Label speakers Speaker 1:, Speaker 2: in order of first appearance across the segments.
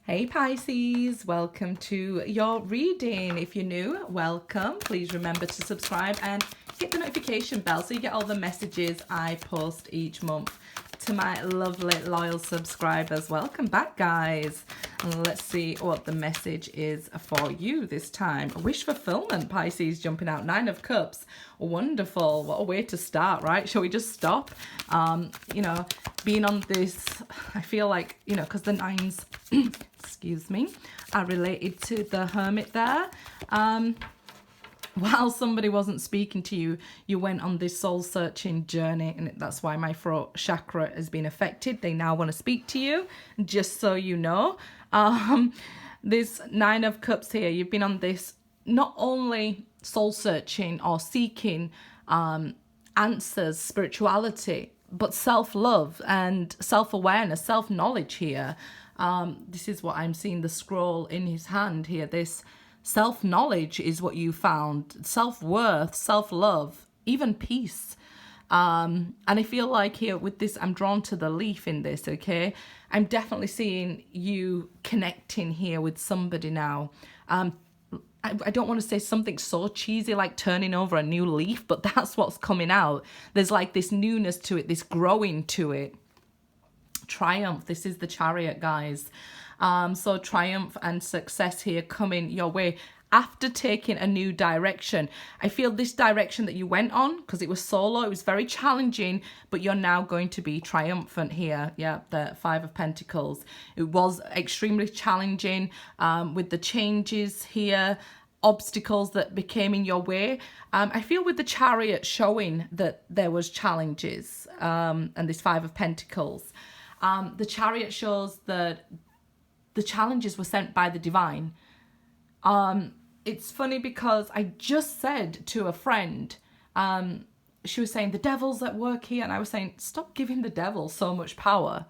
Speaker 1: Hey Pisces, welcome to your reading. If you're new, welcome. Please remember to subscribe and hit the notification bell so you get all the messages I post each month. To my lovely loyal subscribers, welcome back guys. And let's see what the message is for you this time. Wish fulfillment, Pisces, jumping out. 9 of Cups. Wonderful. What a way to start, right? Shall we just stop? Being on this, I feel like, because the 9s, excuse me, are related to the Hermit there. While somebody wasn't speaking to you, you went on this soul-searching journey, and that's why my throat chakra has been affected. They now want to speak to you, just so you know. This 9 of Cups here, you've been on this not only soul-searching or seeking answers, spirituality, but self-love and self-awareness, self-knowledge here. This is what I'm seeing, the scroll in his hand here, this self-knowledge is what you found, self-worth, self-love, even peace. And I feel like here with this, I'm drawn to the leaf in this, okay? I'm definitely seeing you connecting here with somebody now. I don't want to say something so cheesy like turning over a new leaf, but that's what's coming out. There's like this newness to it, this growing to it. Triumph, this is the Chariot, guys. So triumph and success here coming your way after taking a new direction. I feel this direction that you went on, because it was solo, it was very challenging, but you're now going to be triumphant here. Yeah, the 5 of Pentacles. It was extremely challenging with the changes here, obstacles that became in your way. I feel with the Chariot showing that there was challenges and this 5 of Pentacles. The Chariot shows that the challenges were sent by the divine. It's funny because I just said to a friend, she was saying, the devil's at work here. And I was saying, stop giving the devil so much power,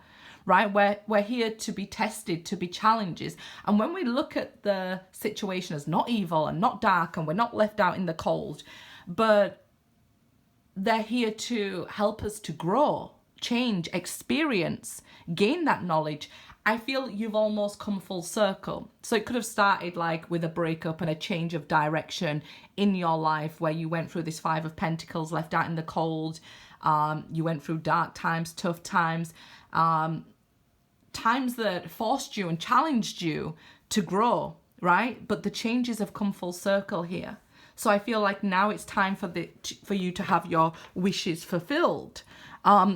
Speaker 1: right? We're here to be tested, to be challenges. And when we look at the situation as not evil and not dark, and we're not left out in the cold, but they're here to help us to grow, change, experience, gain that knowledge. I feel you've almost come full circle. So it could have started like with a breakup and a change of direction in your life where you went through this 5 of Pentacles, left out in the cold. You went through dark times, tough times, times that forced you and challenged you to grow, right? But the changes have come full circle here. So I feel like now it's time for you to have your wishes fulfilled,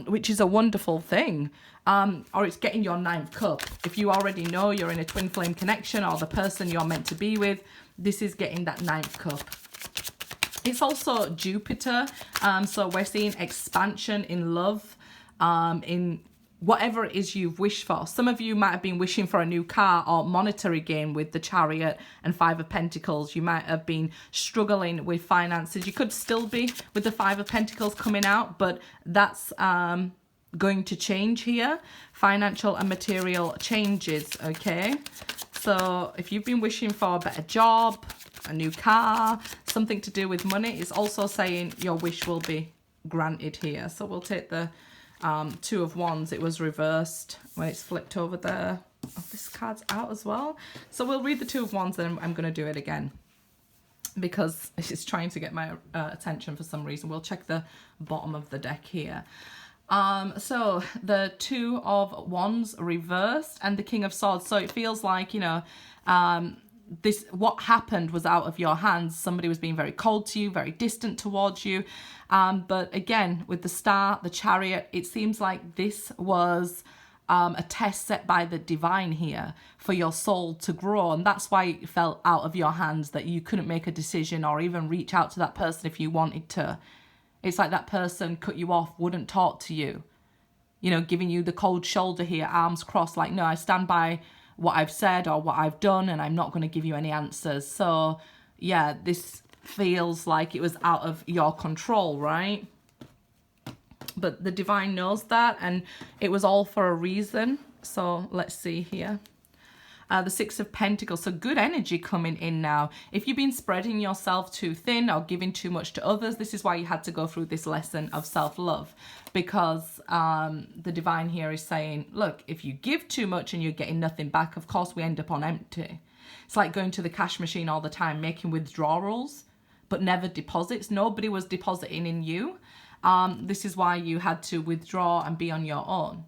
Speaker 1: which is a wonderful thing. Or it's getting your 9th cup. If you already know you're in a twin flame connection or the person you're meant to be with, this is getting that 9th cup. It's also Jupiter. So we're seeing expansion in love, in whatever it is you've wished for. Some of you might have been wishing for a new car or monetary gain with the Chariot and 5 of Pentacles. You might have been struggling with finances. You could still be with the 5 of Pentacles coming out, but that's going to change here. Financial and material changes, okay? So if you've been wishing for a better job, a new car, something to do with money, it's also saying your wish will be granted here. So we'll take the 2 of Wands. It was reversed when it's flipped over there. Oh, this card's out as well. So we'll read the 2 of Wands, then I'm going to do it again because it's trying to get my attention for some reason. We'll check the bottom of the deck here. So the 2 of Wands reversed and the King of Swords. So it feels like, this, what happened was out of your hands. Somebody was being very cold to you, very distant towards you. But again, with the Star, the Chariot, it seems like this was a test set by the divine here for your soul to grow. And that's why it fell out of your hands, that you couldn't make a decision or even reach out to that person if you wanted to. It's like that person cut you off, wouldn't talk to you, giving you the cold shoulder here, arms crossed, like, no, I stand by what I've said or what I've done, and I'm not going to give you any answers. So, yeah, this feels like it was out of your control, right? But the divine knows that, and it was all for a reason. So let's see here. The Six of Pentacles, so good energy coming in now. If you've been spreading yourself too thin or giving too much to others, this is why you had to go through this lesson of self-love, because the divine here is saying, look, if you give too much and you're getting nothing back, of course we end up on empty. It's like going to the cash machine all the time, making withdrawals, but never deposits. Nobody was depositing in you. This is why you had to withdraw and be on your own.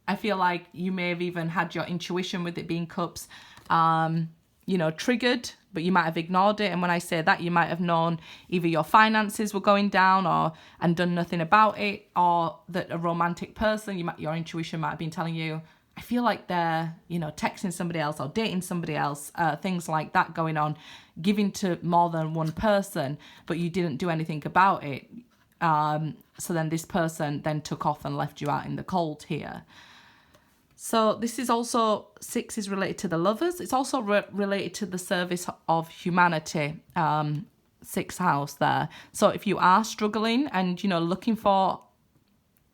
Speaker 1: I feel like you may have even had your intuition with it being cups, you know, triggered, but you might have ignored it. And when I say that, you might have known either your finances were going down and done nothing about it, or that a romantic person, your intuition might have been telling you, I feel like they're, you know, texting somebody else or dating somebody else, things like that going on, giving to more than one person, but you didn't do anything about it. So then this person then took off and left you out in the cold here. So this is also, 6 is related to the Lovers. It's also related to the service of humanity, 6th house there. So if you are struggling and, you know, looking for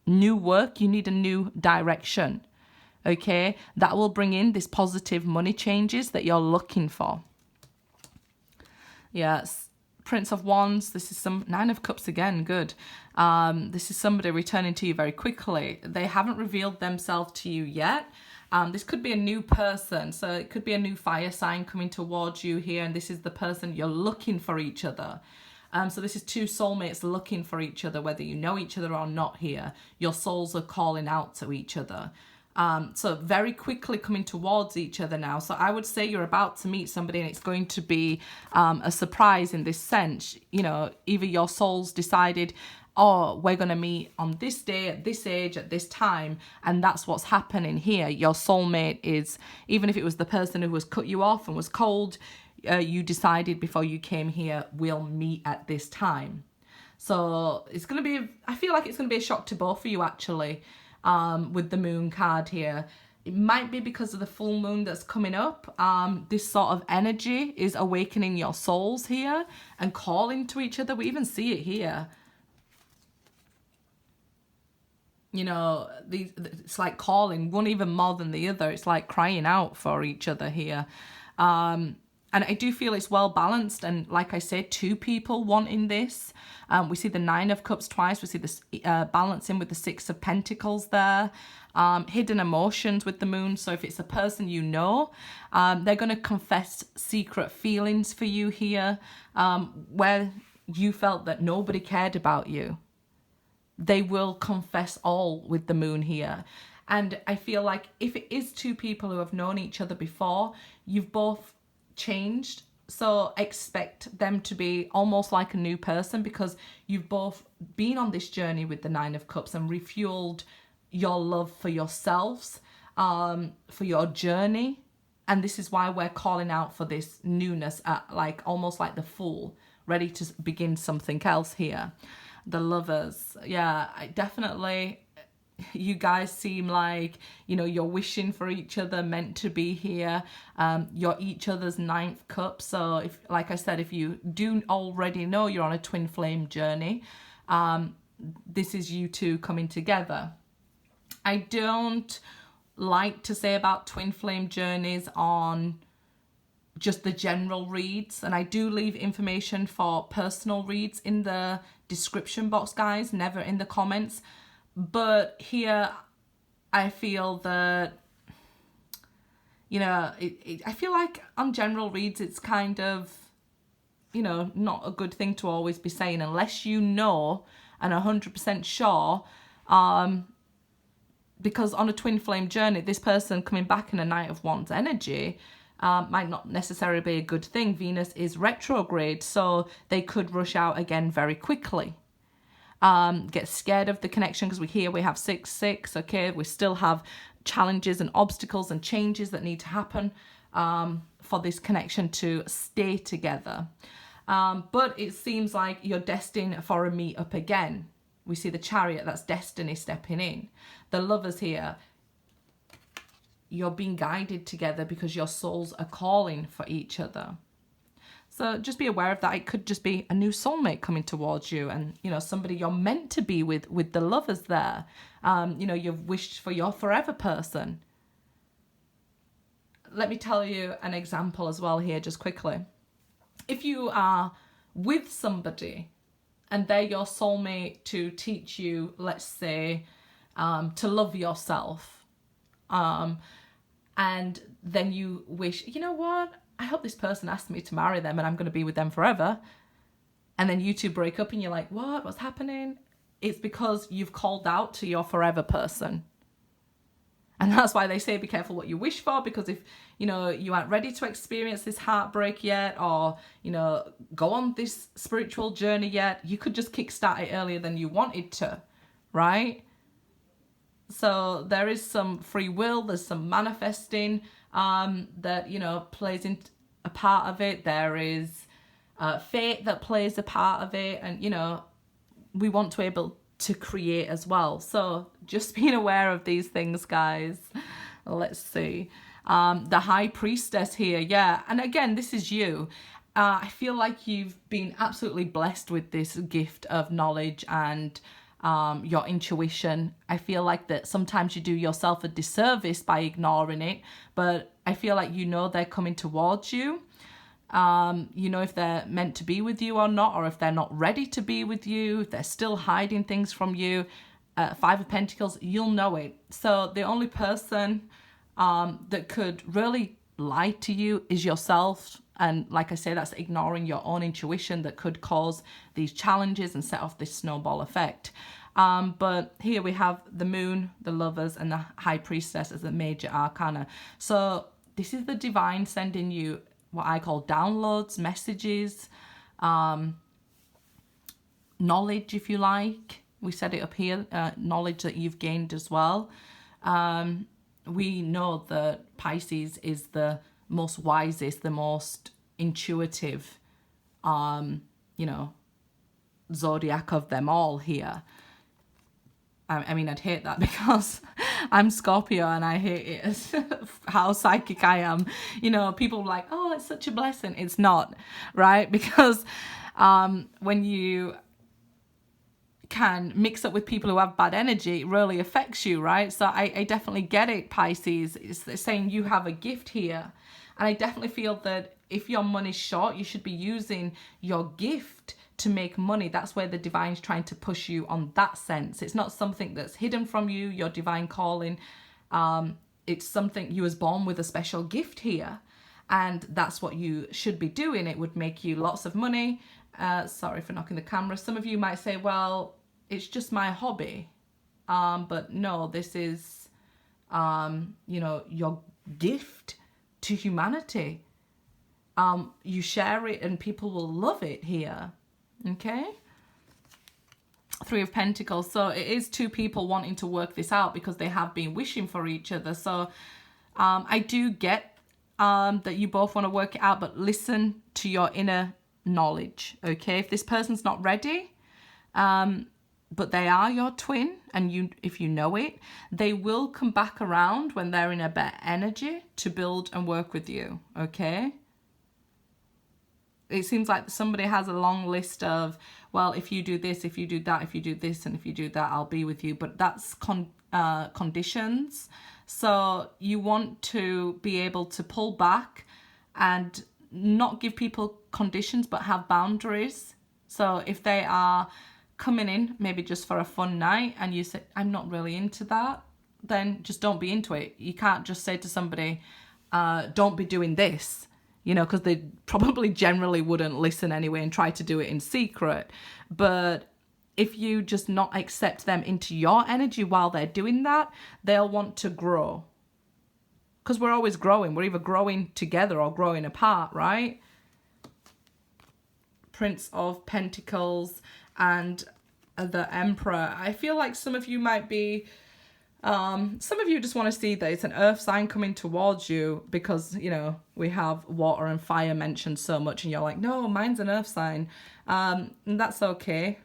Speaker 1: new work, you need a new direction, okay? That will bring in this positive money changes that you're looking for. Yes. Prince of Wands, this is some 9 of Cups again, good. This is somebody returning to you very quickly. They haven't revealed themselves to you yet. This could be a new person, so it could be a new fire sign coming towards you here, and this is the person you're looking for each other. So this is 2 soulmates looking for each other, whether you know each other or not here. Your souls are calling out to each other. So very quickly coming towards each other now. So I would say you're about to meet somebody and it's going to be a surprise in this sense. You know, either your souls decided, oh, we're going to meet on this day, at this age, at this time. And that's what's happening here. Your soulmate is, even if it was the person who was cut you off and was cold, you decided before you came here, we'll meet at this time. So it's going to be, I feel like it's going to be a shock to both of you actually. With the moon card here. It might be because of the full moon that's coming up. This sort of energy is awakening your souls here and calling to each other. We even see it here. You know, it's like calling, one even more than the other. It's like crying out for each other here. And I do feel it's well balanced. And like I said, 2 people wanting this. We see the 9 of Cups twice. We see this balancing with the 6 of Pentacles there. Hidden emotions with the moon. So if it's a person you know, they're going to confess secret feelings for you here. Where you felt that nobody cared about you. They will confess all with the moon here. And I feel like if it is 2 people who have known each other before, you've both changed, so expect them to be almost like a new person, because you've both been on this journey with the 9 of Cups and refueled your love for yourselves, for your journey. And this is why we're calling out for this newness, like almost like the Fool, ready to begin something else here. The Lovers, yeah, I definitely, you guys seem like, you know, you're wishing for each other, meant to be here. You're each other's 9th cup. So if, like I said, if you do already know you're on a twin flame journey, this is you 2 coming together. I don't like to say about twin flame journeys on just the general reads, and I do leave information for personal reads in the description box, guys, never in the comments. But here, I feel that, you know, I feel like on general reads, it's kind of, you know, not a good thing to always be saying unless you know and 100% sure. Because on a twin flame journey, this person coming back in a Knight of Wands energy might not necessarily be a good thing. Venus is retrograde, so they could rush out again very quickly. Get scared of the connection, because we have 6-6, okay? We still have challenges and obstacles and changes that need to happen for this connection to stay together. But it seems like you're destined for a meet up again. We see the Chariot, that's destiny stepping in. The Lovers here, you're being guided together because your souls are calling for each other. So just be aware of that. It could just be a new soulmate coming towards you, and, you know, somebody you're meant to be with the Lovers there. You know, you've wished for your forever person. let me tell you an example as well here, just quickly. If you are with somebody and they're your soulmate to teach you, let's say, to love yourself, and then you wish, you know what, I hope this person asked me to marry them and I'm going to be with them forever. And then you two break up and you're like, what's happening? It's because you've called out to your forever person. And that's why they say be careful what you wish for, because if, you know, you aren't ready to experience this heartbreak yet, or, you know, go on this spiritual journey yet, you could just kickstart it earlier than you wanted to, right? So there is some free will, there's some manifesting that, you know, plays in a part of it. There is fate that plays a part of it, and, you know, we want to be able to create as well. So just being aware of these things, guys. Let's see. The High Priestess here, yeah. And again, this is you. I feel like you've been absolutely blessed with this gift of knowledge and your intuition. I feel like that sometimes you do yourself a disservice by ignoring it, but I feel like you know they're coming towards you. You know if they're meant to be with you or not, or if they're not ready to be with you, if they're still hiding things from you. Five of Pentacles, you'll know it. So the only person that could really lie to you is yourself. And like I say, that's ignoring your own intuition that could cause these challenges and set off this snowball effect. But here we have the Moon, the Lovers, and the High Priestess as the major arcana. So this is the divine sending you what I call downloads, messages, knowledge, if you like. We set it up here, knowledge that you've gained as well. We know that Pisces is the most wisest, the most intuitive, you know, zodiac of them all here. I mean, I'd hate that because I'm Scorpio and I hate it as how psychic I am. You know, people are like, oh, it's such a blessing. It's not, right? Because when you can mix up with people who have bad energy, it really affects you, right? So I definitely get it, Pisces. It's saying you have a gift here. And I definitely feel that if your money's short, you should be using your gift to make money. That's where the divine's trying to push you on that sense. It's not something that's hidden from you, your divine calling. It's something you was born with a special gift here. And that's what you should be doing. It would make you lots of money. Sorry for knocking the camera. Some of you might say, well, it's just my hobby. But no, this is, you know, your gift to humanity. You share it and people will love it here. Okay. Three of Pentacles. So it is two people wanting to work this out because they have been wishing for each other. So I do get that you both want to work it out, but listen to your inner knowledge. Okay. If this person's not ready, but they are your twin, and if you know it, they will come back around when they're in a better energy to build and work with you. Okay. It seems like somebody has a long list of, well, if you do this, if you do that, if you do this, and if you do that, I'll be with you. But that's conditions. So you want to be able to pull back and not give people conditions, but have boundaries. So if they are coming in maybe just for a fun night and you say, I'm not really into that, then just don't be into it. You can't just say to somebody, don't be doing this. You know, because they probably generally wouldn't listen anyway and try to do it in secret. But if you just not accept them into your energy while they're doing that, they'll want to grow. Because we're always growing. We're either growing together or growing apart, right? Prince of Pentacles and the Emperor. I feel like some of you might be... some of you just want to see that it's an earth sign coming towards you because, you know, we have water and fire mentioned so much and you're like, no, mine's an earth sign. And that's okay.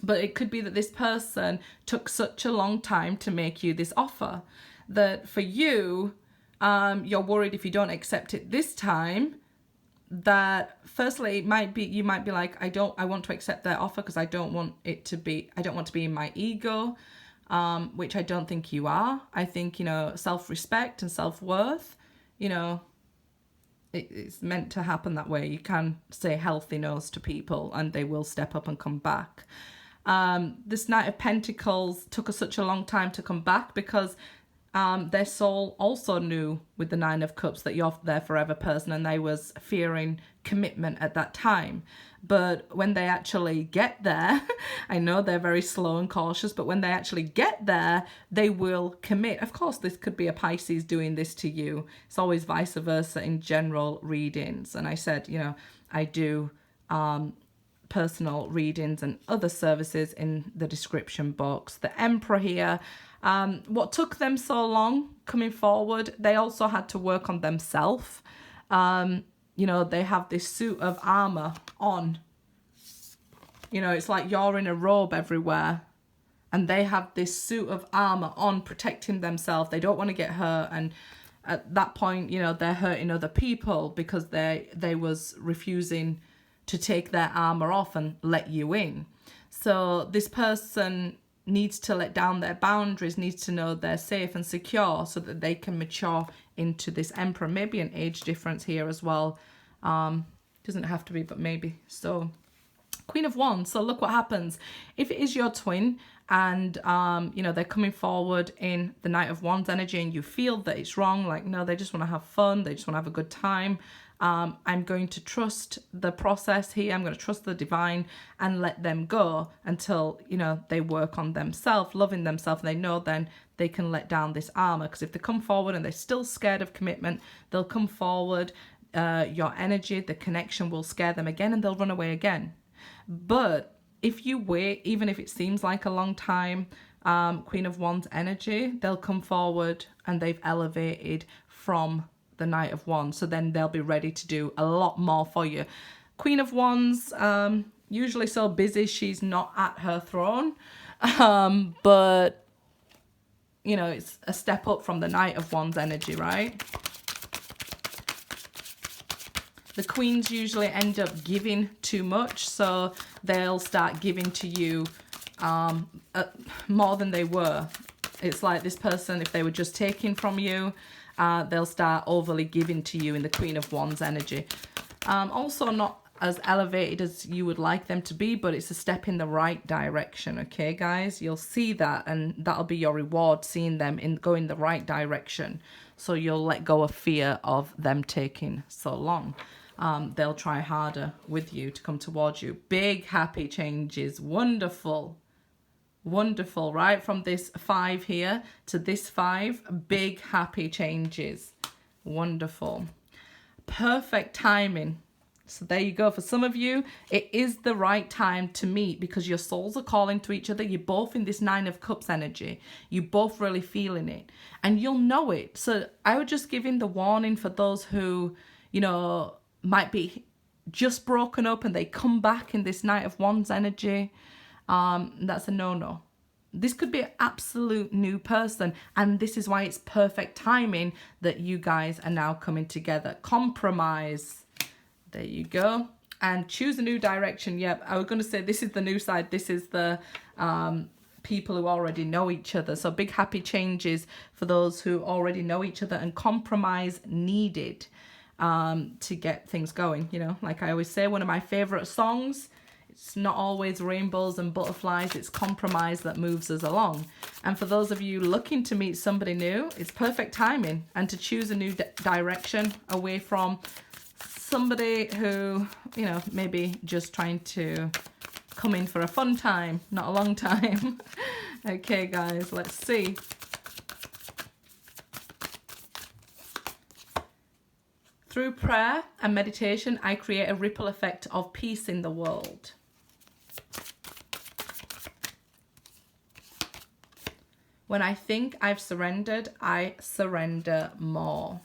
Speaker 1: But it could be that this person took such a long time to make you this offer that for you, you're worried if you don't accept it this time, that firstly it might be, you might be like, I want to accept their offer because I don't want to be in my ego. Which I don't think you are. I think, you know, self-respect and self-worth you know, it's meant to happen that way. You can say healthy no's to people and they will step up and come back. This Knight of Pentacles took us such a long time to come back because their soul also knew with the Nine of Cups that you're their forever person, and they was fearing commitment at that time. But when they actually get there, I know they're very slow and cautious, but when they actually get there, they will commit. Of course, this could be a Pisces doing this to you. It's always vice versa in general readings. And I said, you know, I do personal readings and other services in the description box. The Emperor here, what took them so long coming forward, they also had to work on themselves. You know, they have this suit of armor on. You know, it's like you're in a robe everywhere. And they have this suit of armor on, protecting themselves. They don't want to get hurt. And at that point, you know, they're hurting other people because they was refusing to take their armor off and let you in. So this person needs to let down their boundaries, needs to know they're safe and secure so that they can mature into this Emperor. Maybe an age difference here as well. Doesn't have to be, but maybe. So Queen of Wands. So look what happens. If it is your twin and, you know, they're coming forward in the Knight of Wands energy and you feel that it's wrong, like, no, they just want to have fun. They just want to have a good time. I'm going to trust the process here. I'm going to trust the divine and let them go until, you know, they work on themselves, loving themselves. And they know then they can let down this armor. Because if they come forward and they're still scared of commitment, they'll come forward. Your energy, the connection will scare them again and they'll run away again. But if you wait, even if it seems like a long time, Queen of Wands energy, they'll come forward and they've elevated from the Knight of Wands. So then they'll be ready to do a lot more for you. Queen of Wands, usually so busy she's not at her throne. But, you know, it's a step up from the Knight of Wands energy, right? The queens usually end up giving too much, so they'll start giving to you more than they were. It's like this person, if they were just taking from you, they'll start overly giving to you in the Queen of Wands energy. Also not as elevated as you would like them to be, but it's a step in the right direction, okay, guys? You'll see that, and that'll be your reward, seeing them go in the right direction. So you'll let go of fear of them taking so long. They'll try harder with you to come towards you. Big happy changes. Wonderful. Wonderful, right? From this 5 here to this 5, big happy changes. Wonderful. Perfect timing. So there you go. For some of you, it is the right time to meet because your souls are calling to each other. You're both in this 9 of Cups energy. You're both really feeling it. And you'll know it. So I would just give in the warning for those who, you know, might be just broken up and they come back in this Knight of Wands energy. That's a no-no. This could be an absolute new person, and this is why it's perfect timing that you guys are now coming together. Compromise. There you go. And choose a new direction. Yep, I was going to say this is the new side. This is the people who already know each other. So big happy changes for those who already know each other, and compromise needed to get things going. You know, like I always say, one of my favorite songs, it's not always rainbows and butterflies, it's compromise that moves us along. And for those of you looking to meet somebody new, it's perfect timing and to choose a new direction away from somebody who, you know, maybe just trying to come in for a fun time, not a long time. Okay, guys, let's see. Through prayer and meditation, I create a ripple effect of peace in the world. When I think I've surrendered, I surrender more.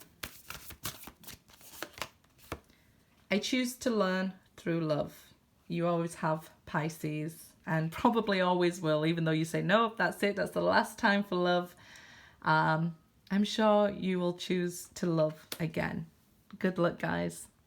Speaker 1: I choose to learn through love. You always have, Pisces, and probably always will, even though you say, no, that's it, that's the last time for love. I'm sure you will choose to love again. Good luck, guys.